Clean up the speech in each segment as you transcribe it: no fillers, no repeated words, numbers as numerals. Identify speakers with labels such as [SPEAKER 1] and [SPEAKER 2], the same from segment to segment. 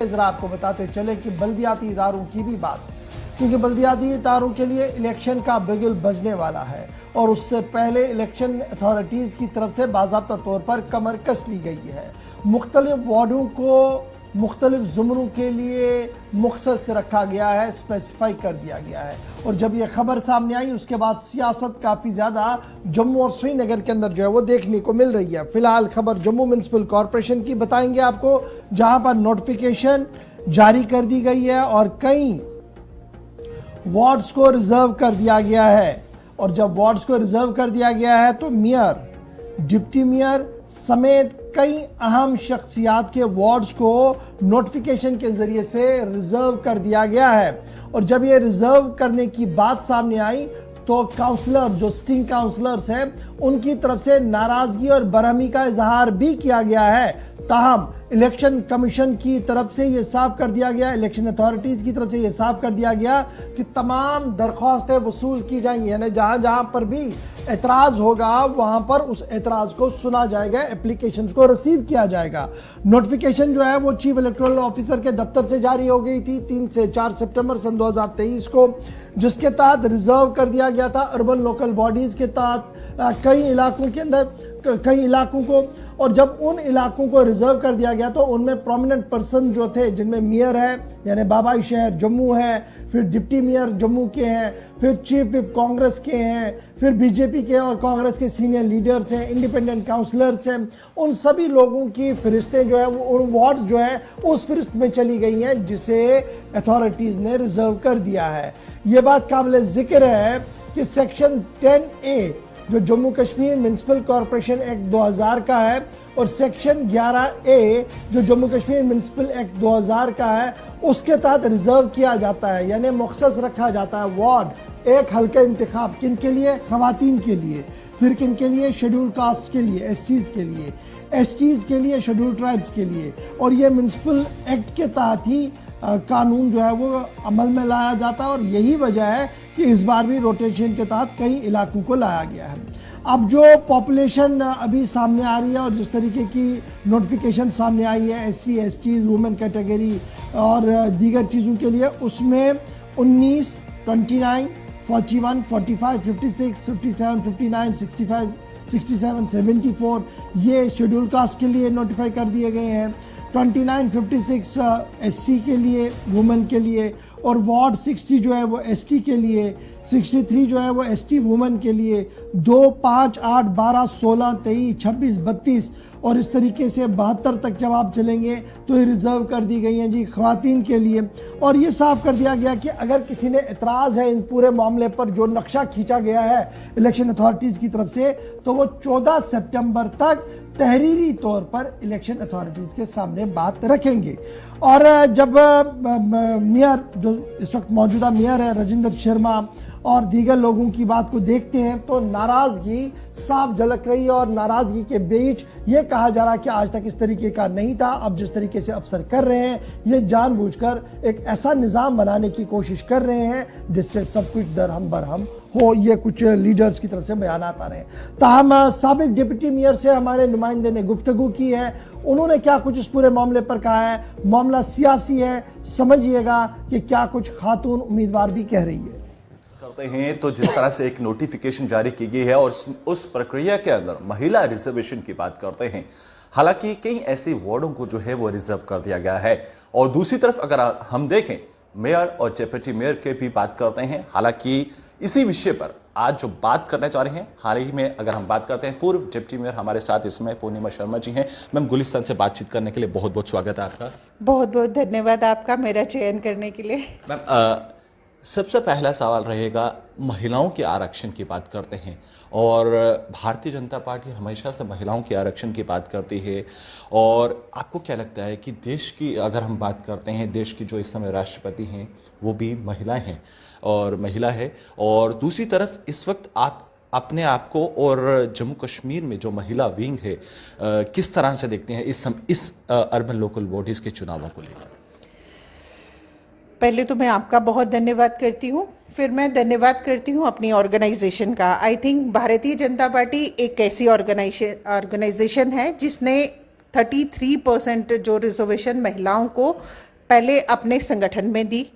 [SPEAKER 1] जरा आपको बताते चले कि बल्दियाती इदारों की भी बात, क्योंकि बल्दियाती इदारों के लिए इलेक्शन का बिगुल बजने वाला है और उससे पहले इलेक्शन अथॉरिटीज़ की तरफ से बाज़ाब्ता तौर पर कमर कस ली गई है। मुख्तलिफ वार्डों को मुख्तलिफ ज़ुमरों के लिए मुख्तस रखा गया है, स्पेसिफाई कर दिया गया है। और जब यह खबर सामने आई उसके बाद सियासत काफ़ी ज़्यादा जम्मू और श्रीनगर के अंदर जो है वो देखने को मिल रही है। फ़िलहाल खबर जम्मू म्यूनसिपल कॉरपोरेशन की बताएंगे आपको, जहां पर नोटिफिकेशन जारी कर दी गई है और कई वार्ड्स को रिजर्व कर दिया गया है। और जब वार्ड्स को रिजर्व कर दिया गया है तो मेयर, डिप्टी मेयर समेत कई अहम शख्सियात के वार्ड्स को नोटिफिकेशन के जरिए से रिजर्व कर दिया गया है। और जब ये रिजर्व करने की बात सामने आई तो काउंसलर, जो सिटिंग काउंसलर्स हैं, उनकी तरफ से नाराजगी और बरहमी का इजहार भी किया गया है। ताहम इलेक्शन कमीशन की तरफ से ये साफ कर दिया गया, इलेक्शन अथॉरिटीज़ की तरफ से ये साफ कर दिया गया कि तमाम दरख्वास्तें वसूल की जाएंगी, यानी जहां जहां पर भी एतराज़ होगा वहां पर उस एतराज़ को सुना जाएगा, एप्लीकेशन को रिसीव किया जाएगा। नोटिफिकेशन जो है वो चीफ इलेक्टोरल ऑफिसर के दफ्तर से जारी हो गई थी 3 से 4 सितंबर सन 2023 को, जिसके तहत रिजर्व कर दिया गया था अर्बन लोकल बॉडीज़ के तहत कई इलाकों के अंदर कई इलाकों को। और जब उन इलाकों को रिजर्व कर दिया गया तो उनमें प्रोमिनेंट पर्सन जो थे, जिनमें मेयर है यानी बाबाई शहर जम्मू है, फिर डिप्टी मेयर जम्मू के हैं, फिर चीफ विप कांग्रेस के हैं, फिर बीजेपी के और कांग्रेस के सीनियर लीडर्स हैं, इंडिपेंडेंट काउंसलर्स हैं, उन सभी लोगों की फहरिस्तें जो है वो उन वार्ड्स जो है उस फहरिस्त में चली गई हैं जिसे अथॉरिटीज़ ने रिजर्व कर दिया है। ये बात काबिल ज़िक्र है कि सेक्शन 10A जो Jammu Kashmir municipal corporation act 2000 का है और सेक्शन 11A जो जम्मू कश्मीर म्यूनसिपल एक्ट 2000 का है, उसके तहत रिजर्व किया जाता है, यानी मुख्तस रखा जाता है वार्ड एक हल्का इंतखाब। किन के लिए? खवातीन के लिए। फिर किन के लिए? शेड्यूल कास्ट के लिए, SCs के लिए, STs के लिए, शेड्यूल ट्राइब्स के लिए। और ये म्यूनसिपल एक्ट के तहत ही कानून जो है वो अमल में लाया जाता है और यही वजह है कि इस बार भी रोटेशन के तहत कई इलाकों को लाया गया है। अब जो पॉपुलेशन अभी सामने आ रही है और जिस तरीके की नोटिफिकेशन सामने आई है SC, STs, वुमेन कैटेगरी और दीगर चीज़ों के लिए, उसमें 19, 29, 41, 45, 56, 57, 59, 65, 67, 74 ये शेड्यूल कास्ट के लिए नोटिफाई कर दिए गए हैं। 29, 56 SC के लिए, वुमेन के लिए, और वार्ड 60 जो है वो ST के लिए, 63 जो है वो ST वुमेन के लिए, 2, 5, 8, 12, 16, 23, 26, 32 और इस तरीके से 72 तक जब आप चलेंगे तो ये रिजर्व कर दी गई हैं जी ख़वातीन के लिए। और ये साफ कर दिया गया कि अगर किसी ने एतराज़ है इन पूरे मामले पर जो नक्शा खींचा गया है इलेक्शन अथॉरिटीज़ की तरफ से, तो वो 14 सितंबर तक तहरीरी तौर पर इलेक्शन अथॉरिटीज़ के सामने बात रखेंगे। और जब मेयर जो इस वक्त मौजूदा मेयर है राजेंद्र शर्मा और दीगर लोगों की बात को देखते हैं तो नाराज़गी साफ झलक रही है और नाराज़गी के बीच ये कहा जा रहा है कि आज तक इस तरीके का नहीं था। अब जिस तरीके से अफसर कर रहे हैं ये जानबूझकर एक ऐसा निज़ाम बनाने की कोशिश कर रहे हैं जिससे सब कुछ दरहम बरहम हो, ये कुछ लीडर्स की तरफ से बयान आ रहे हैं। ताहम साबिक डिप्टी मेयर से हमारे नुमाइंदे ने गुफ्तगू की है, उन्होंने क्या कुछ इस पूरे मामले पर कहा है। मामला सियासी है, समझिएगा कि क्या कुछ खातून उम्मीदवार भी कह रही है।
[SPEAKER 2] करते हैं तो जिस तरह से एक नोटिफिकेशन जारी की गई है और उस प्रक्रिया के अंदर महिला रिजर्वेशन की बात करते हैं, हालांकि कई ऐसे वार्डों को जो है वो रिजर्व कर दिया गया है। और दूसरी तरफ अगर हम देखें मेयर और डिप्टी मेयर के भी बात करते हैं, हालांकि इसी विषय पर आज जो बात करने जा रहे हैं, हाल ही में अगर हम बात करते हैं पूर्व डिप्टी मेयर हमारे साथ इसमें पूर्णिमा शर्मा जी हैं। मैम, गुलिस्तान से बातचीत करने के लिए बहुत बहुत स्वागत है आपका।
[SPEAKER 3] बहुत बहुत धन्यवाद आपका मेरा चयन करने के लिए।
[SPEAKER 2] मैम, सबसे पहला सवाल रहेगा, महिलाओं के आरक्षण की बात करते हैं और भारतीय जनता पार्टी हमेशा से महिलाओं के आरक्षण की बात करती है। और आपको क्या लगता है कि देश की अगर हम बात करते हैं, देश की जो इस समय राष्ट्रपति हैं वो भी महिलाएं हैं और महिला है, और दूसरी तरफ इस वक्त आप अपने आप को और जम्मू कश्मीर में जो महिला विंग है किस तरह से देखते हैं इस अर्बन लोकल बॉडीज़ के चुनावों को लेकर?
[SPEAKER 3] पहले तो मैं आपका बहुत धन्यवाद करती हूँ, फिर मैं धन्यवाद करती हूँ अपनी ऑर्गेनाइजेशन का। I think Bharatiya Janata party एक ऐसी ऑर्गेनाइजेशन है जिसने 33% जो रिजर्वेशन महिलाओं को पहले अपने संगठन में दी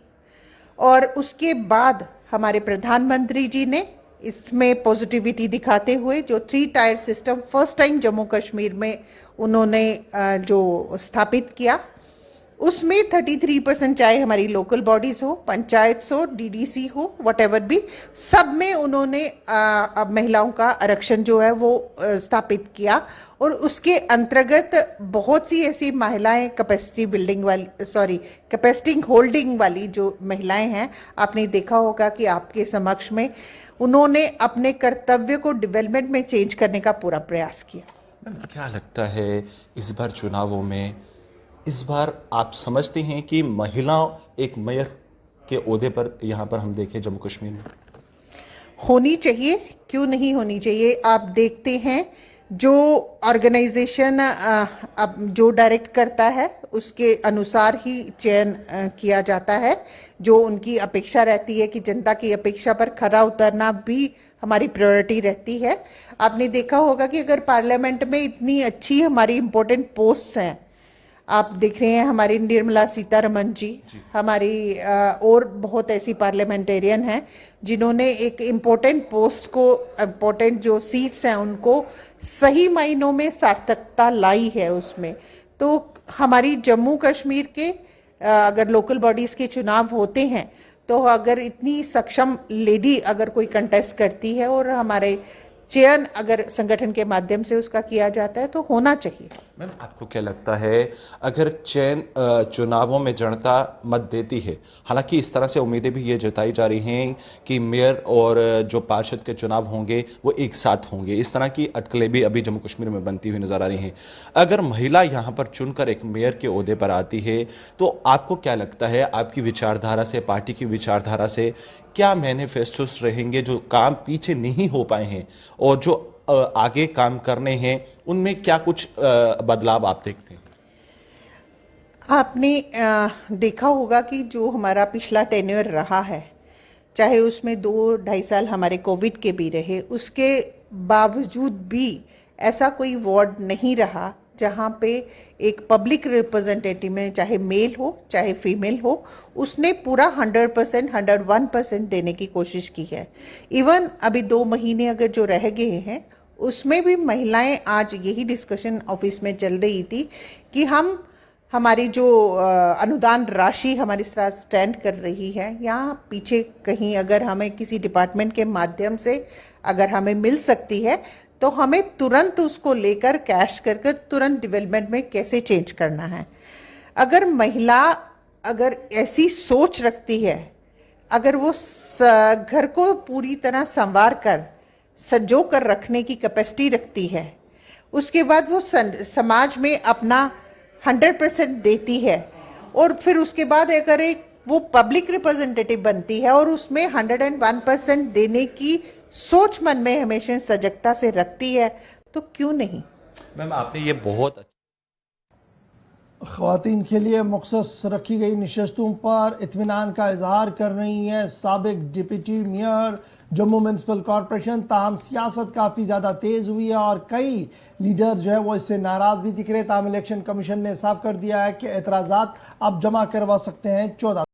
[SPEAKER 3] और उसके बाद हमारे प्रधानमंत्री जी ने इसमें पॉजिटिविटी दिखाते हुए जो 3 tier system first time Jammu Kashmir में उन्होंने जो स्थापित किया, उसमें 33% चाहे हमारी लोकल बॉडीज हो, पंचायत हो, डीडीसी हो, व्हाटएवर भी, सब में उन्होंने अब महिलाओं का आरक्षण जो है वो स्थापित किया। और उसके अंतर्गत बहुत सी ऐसी महिलाएं कैपेसिटी होल्डिंग वाली जो महिलाएं हैं, आपने देखा होगा कि आपके समक्ष में उन्होंने अपने कर्तव्य को डेवलपमेंट में चेंज करने का पूरा प्रयास किया।
[SPEAKER 2] क्या लगता है इस बार चुनावों में, इस बार आप समझते हैं कि महिला एक मेयर के ओहदे पर यहाँ पर हम देखें जम्मू कश्मीर में
[SPEAKER 3] होनी चाहिए? क्यों नहीं होनी चाहिए? आप देखते हैं जो ऑर्गेनाइजेशन अब जो डायरेक्ट करता है उसके अनुसार ही चयन किया जाता है। जो उनकी अपेक्षा रहती है कि जनता की अपेक्षा पर खरा उतरना भी हमारी प्रायोरिटी रहती है। आपने देखा होगा कि अगर पार्लियामेंट में इतनी अच्छी हमारी इम्पोर्टेंट पोस्ट्स हैं, आप देख रहे हैं हमारी निर्मला सीतारमण जी, हमारी और बहुत ऐसी पार्लियामेंटेरियन हैं जिन्होंने एक इम्पोर्टेंट पोस्ट को, इम्पोर्टेंट जो सीट्स हैं उनको सही मायनों में सार्थकता लाई है उसमें। तो हमारी जम्मू कश्मीर के अगर लोकल बॉडीज़ के चुनाव होते हैं तो अगर इतनी सक्षम लेडी अगर कोई कंटेस्ट करती है और हमारे चयन अगर संगठन के माध्यम से उसका किया जाता है तो होना चाहिए।
[SPEAKER 2] मैम, आपको क्या लगता है अगर चयन चुनावों में जनता मत देती है, हालांकि इस तरह से उम्मीदें भी ये जताई जा रही हैं कि मेयर और जो पार्षद के चुनाव होंगे वो एक साथ होंगे, इस तरह की अटकलें भी अभी जम्मू कश्मीर में बनती हुई नजर आ रही हैं। अगर महिला यहाँ पर चुनकर एक मेयर के ओहदे पर आती है तो आपको क्या लगता है, आपकी विचारधारा से, पार्टी की विचारधारा से क्या मैनिफेस्टोस रहेंगे जो काम पीछे नहीं हो पाए हैं और जो आगे काम करने हैं, उनमें क्या कुछ बदलाव आप देखते हैं?
[SPEAKER 3] आपने देखा होगा कि जो हमारा पिछला टेन्योर रहा है, चाहे उसमें 2-2.5 साल हमारे कोविड के भी रहे, उसके बावजूद भी ऐसा कोई वार्ड नहीं रहा जहाँ पे एक पब्लिक रिप्रेजेंटेटिव में, चाहे मेल हो चाहे फीमेल हो, उसने पूरा 100%, 101% देने की कोशिश की है। इवन अभी 2 महीने अगर जो रह गए हैं उसमें भी महिलाएं, आज यही डिस्कशन ऑफिस में चल रही थी कि हमारी जो अनुदान राशि हमारे साथ स्टैंड कर रही है, यहाँ पीछे कहीं अगर हमें किसी डिपार्टमेंट के माध्यम से अगर हमें मिल सकती है तो हमें तुरंत उसको लेकर कैश करके तुरंत डेवलपमेंट में कैसे चेंज करना है। अगर महिला अगर ऐसी सोच रखती है, अगर वो घर को पूरी तरह संवार कर संजो कर रखने की कैपेसिटी रखती है, उसके बाद वो समाज में अपना 100% देती है और फिर उसके बाद अगर एक वो पब्लिक रिप्रेजेंटेटिव बनती है और उसमें 101% देने की सोच मन में हमेशा सजगता से रखती है, तो क्यों नहीं।
[SPEAKER 2] मैम, आपने ये बहुत
[SPEAKER 1] ख़वातीन के लिए मखसूस रखी गई नशस्तों पर इत्मीनान का इजहार कर रही हैं साबिक deputy mayor Jammu municipal corporation. ताहम सियासत काफ़ी ज़्यादा तेज़ हुई है और कई लीडर जो है वो इससे नाराज़ भी दिख रहे। ताहम इलेक्शन कमीशन ने साफ कर दिया है कि एतराज़ात आप जमा करवा सकते हैं 14